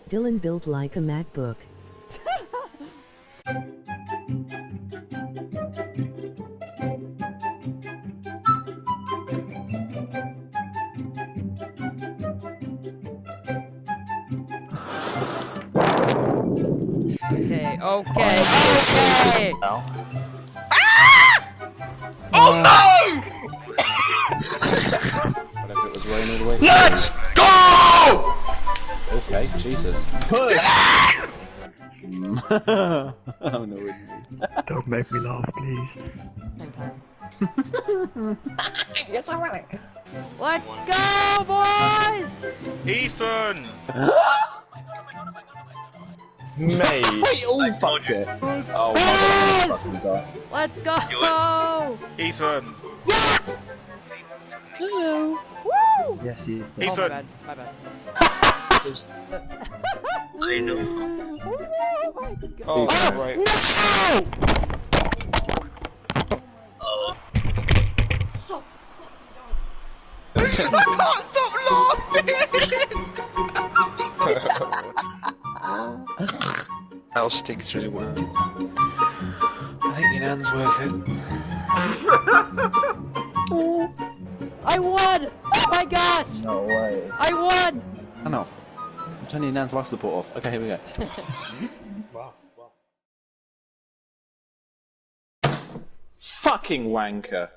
Dylan built like a MacBook. Okay, okay. No. Ah! Oh no! Whatever it was raining all the way. Let's go! Okay, Jesus. Push! Oh no. Don't make me laugh, please. Same time. Yes, I will. Let's go, boys! Ethan! Mate! Oh, fucked it! Oh my god, I'm fucking die. Let's go! Ethan! Yes! Hello! Woo! Yes, you. Oh, my Ethan! bad, my bad. I know. Oh my god. Oh, right. So I can't stop laughing! I'll stick it's really worth it. I think your nan's worth it. I won! Oh my gosh! No way. I won! Turn off. Turn your nan's life support off. Okay, here we go. Wow. Fucking wanker!